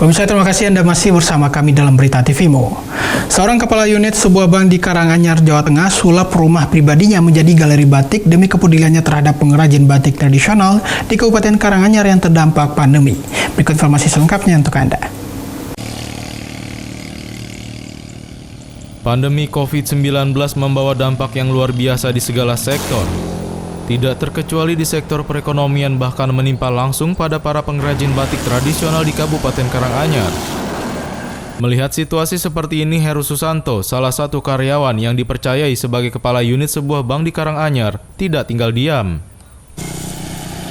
Pemirsa, terima kasih Anda masih bersama kami dalam Berita TVMO. Seorang kepala unit sebuah bank di Karanganyar, Jawa Tengah sulap rumah pribadinya menjadi galeri batik demi kepeduliannya terhadap pengrajin batik tradisional di Kabupaten Karanganyar yang terdampak pandemi. Berikut informasi selengkapnya untuk Anda. Pandemi COVID-19 membawa dampak yang luar biasa di segala sektor. Tidak terkecuali di sektor perekonomian, bahkan menimpa langsung pada para pengrajin batik tradisional di Kabupaten Karanganyar. Melihat situasi seperti ini, Heru Susanto, salah satu karyawan yang dipercayai sebagai kepala unit sebuah bank di Karanganyar, tidak tinggal diam.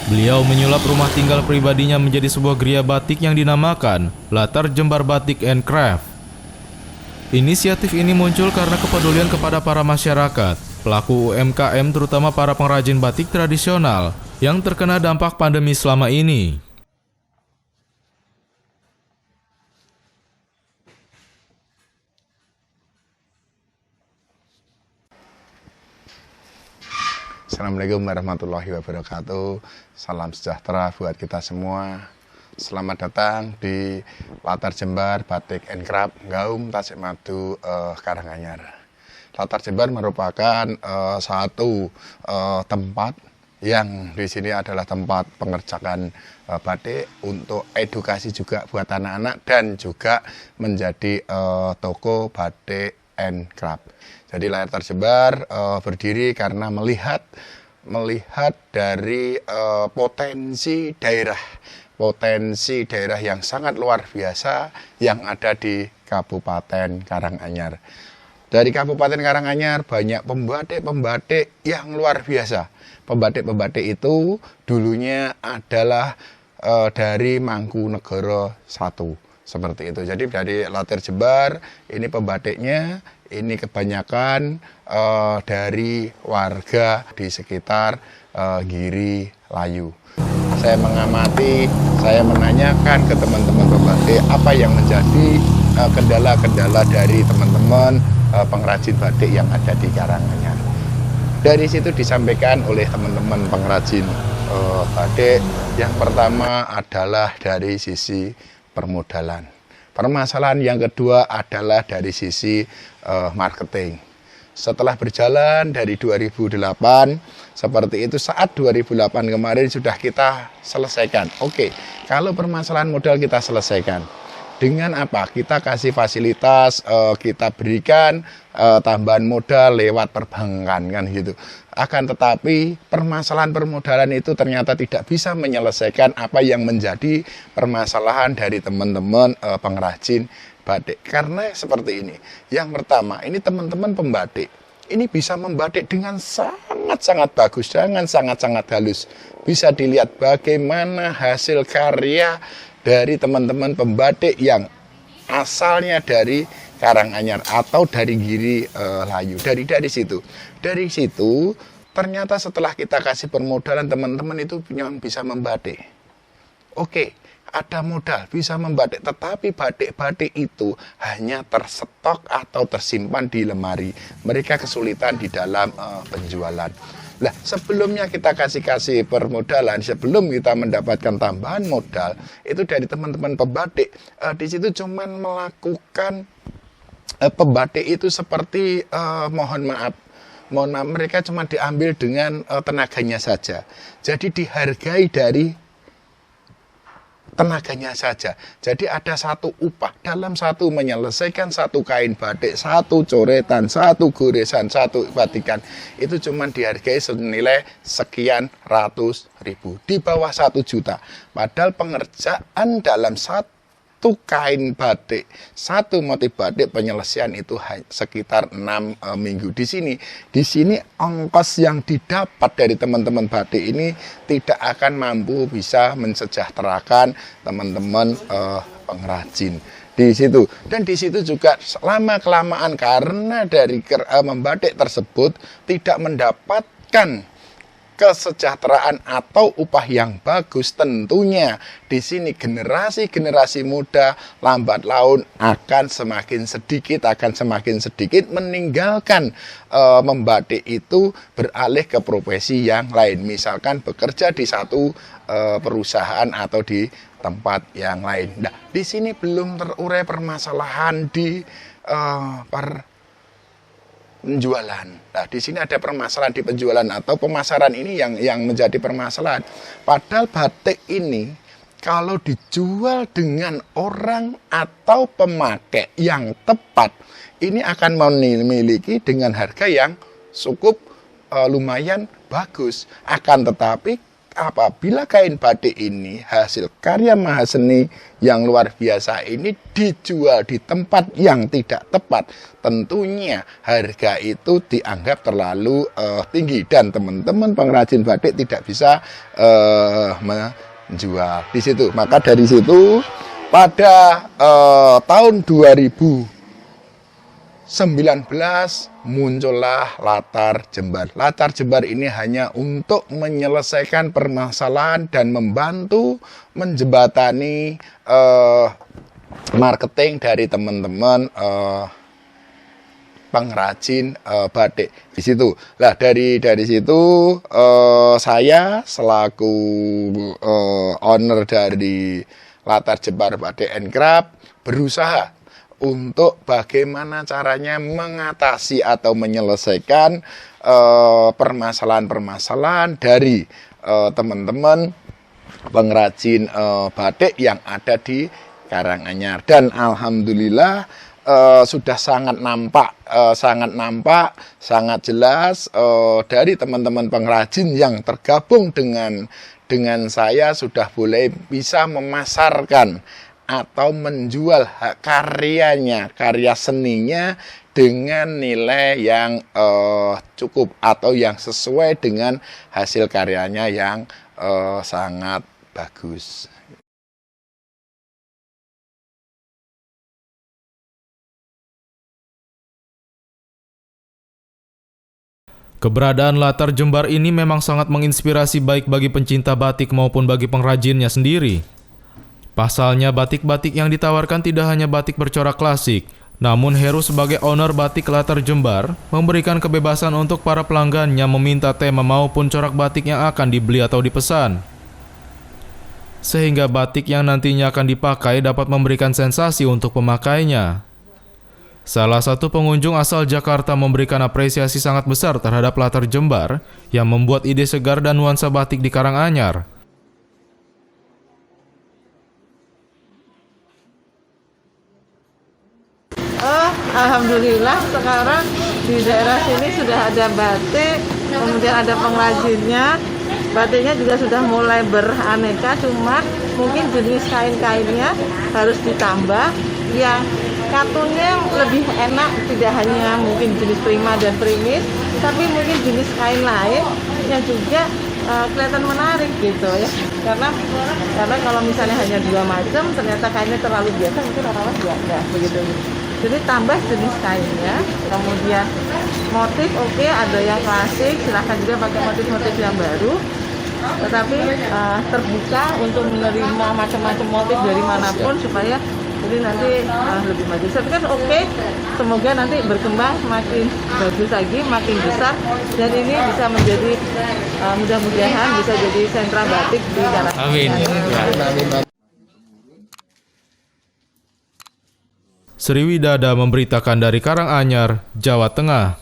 Beliau menyulap rumah tinggal pribadinya menjadi sebuah geria batik yang dinamakan Latar Jembar Batik and Craft. Inisiatif ini muncul karena kepedulian kepada para masyarakat, pelaku UMKM terutama para pengrajin batik tradisional yang terkena dampak pandemi selama ini. Assalamualaikum warahmatullahi wabarakatuh. Salam sejahtera buat kita semua. Selamat datang di Latar Jembar Batik and Craft Gaum Tasikmadu Karanganyar. Latar Jembar merupakan satu tempat yang di sini adalah tempat pengerjakan batik untuk edukasi juga buat anak-anak dan juga menjadi toko batik and craft. Jadi Latar Jembar berdiri karena melihat dari potensi daerah yang sangat luar biasa yang ada di Kabupaten Karanganyar. Dari Kabupaten Karanganyar banyak pembatik yang luar biasa. Pembatik itu dulunya adalah dari Mangkunegara I, seperti itu. Jadi dari Latar Jembar ini pembatiknya ini kebanyakan dari warga di sekitar Giri Layu. Saya mengamati, saya menanyakan ke teman-teman pembatik apa yang menjadi kendala-kendala dari teman-teman pengrajin batik yang ada di Karanganyar. Dari situ disampaikan oleh teman-teman pengrajin batik, yang pertama adalah dari sisi permodalan. Permasalahan yang kedua adalah dari sisi marketing. Setelah berjalan dari 2008, seperti itu saat 2008 kemarin sudah kita selesaikan. Oke, kalau permasalahan modal kita selesaikan. Dengan apa? Kita kasih fasilitas, kita berikan tambahan modal lewat perbankan kan gitu. Akan tetapi permasalahan permodalan itu ternyata tidak bisa menyelesaikan apa yang menjadi permasalahan dari teman-teman pengrajin batik. Karena seperti ini. Yang pertama, ini teman-teman pembatik. Ini bisa membatik dengan sangat-sangat bagus, dengan sangat-sangat halus. Bisa dilihat bagaimana hasil karya dari teman-teman pembatik yang asalnya dari Karanganyar atau dari Giri Layu. Dari situ ternyata setelah kita kasih permodalan, teman-teman itu memang bisa membatik. Oke, ada modal bisa membatik, tetapi batik-batik itu hanya tersetok atau tersimpan di lemari. Mereka kesulitan di dalam penjualan. Lah, sebelumnya kita kasih permodalan, sebelum kita mendapatkan tambahan modal, itu dari teman-teman pembatik. Di situ cuman melakukan pembatik itu seperti mohon maaf, mereka cuma diambil dengan tenaganya saja. Jadi dihargai dari tenaganya saja. Jadi ada satu upah dalam satu menyelesaikan satu kain batik, satu coretan, satu goresan, satu batikan. Itu cuma dihargai senilai sekian ratus ribu, di bawah 1 juta. Padahal pengerjaan dalam satu kain batik, satu motif batik penyelesaian itu sekitar 6 minggu. Di sini ongkos yang didapat dari teman-teman batik ini tidak akan mampu bisa mensejahterakan teman-teman pengrajin di situ. Dan di situ juga lama kelamaan karena dari membatik tersebut tidak mendapatkan kesejahteraan atau upah yang bagus, tentunya di sini generasi muda lambat laun akan semakin sedikit meninggalkan membatik itu, beralih ke profesi yang lain, misalkan bekerja di satu perusahaan atau di tempat yang lain. Nah, Di sini belum terurai permasalahan di penjualan. Nah, di sini ada permasalahan di penjualan atau pemasaran ini yang menjadi permasalahan. Padahal batik ini kalau dijual dengan orang atau pemakai yang tepat, ini akan memiliki dengan harga yang cukup lumayan bagus. Akan tetapi apabila kain batik ini hasil karya mahaseni yang luar biasa ini dijual di tempat yang tidak tepat, tentunya harga itu dianggap terlalu tinggi dan teman-teman pengrajin batik tidak bisa menjual di situ. Maka dari situ pada tahun 2019 muncullah Latar Jembar. Latar Jembar ini hanya untuk menyelesaikan permasalahan dan membantu menjembatani marketing dari teman-teman pengrajin batik di situ. Lah dari situ saya selaku owner dari Latar Jembar Batik and Craft berusaha untuk bagaimana caranya mengatasi atau menyelesaikan permasalahan-permasalahan dari teman-teman pengrajin batik yang ada di Karanganyar. Dan alhamdulillah sudah sangat nampak, sangat jelas dari teman-teman pengrajin yang tergabung dengan saya sudah boleh bisa memasarkan atau menjual karyanya, karya seninya dengan nilai yang cukup atau yang sesuai dengan hasil karyanya yang sangat bagus. Keberadaan Latar Jembar ini memang sangat menginspirasi baik bagi pencinta batik maupun bagi pengrajinnya sendiri. Pasalnya, batik-batik yang ditawarkan tidak hanya batik bercorak klasik, namun Heru sebagai owner batik Latar Jembar memberikan kebebasan untuk para pelanggannya meminta tema maupun corak batik yang akan dibeli atau dipesan. Sehingga batik yang nantinya akan dipakai dapat memberikan sensasi untuk pemakainya. Salah satu pengunjung asal Jakarta memberikan apresiasi sangat besar terhadap Latar Jembar yang membuat ide segar dan nuansa batik di Karanganyar. Alhamdulillah sekarang di daerah sini sudah ada batik, kemudian ada pengrajinnya. Batiknya juga sudah mulai beraneka, cuma mungkin jenis kain-kainnya harus ditambah yang katunnya lebih enak, tidak hanya mungkin jenis prima dan primis, tapi mungkin jenis kain lain yang juga kelihatan menarik gitu ya. Karena kalau misalnya hanya dua macam, ternyata kainnya terlalu biasa, mungkin orang-orang enggak begitu. Jadi tambah jenis kainnya, kemudian motif oke, ada yang klasik, silahkan juga pakai motif-motif yang baru. Tetapi terbuka untuk menerima macam-macam motif dari manapun supaya jadi nanti lebih maju. Saya pikir oke, semoga nanti berkembang makin bagus lagi, makin besar, dan ini bisa menjadi mudah-mudahan bisa jadi sentra batik di Karanganyar. Amin. Sriwidada memberitakan dari Karanganyar, Jawa Tengah.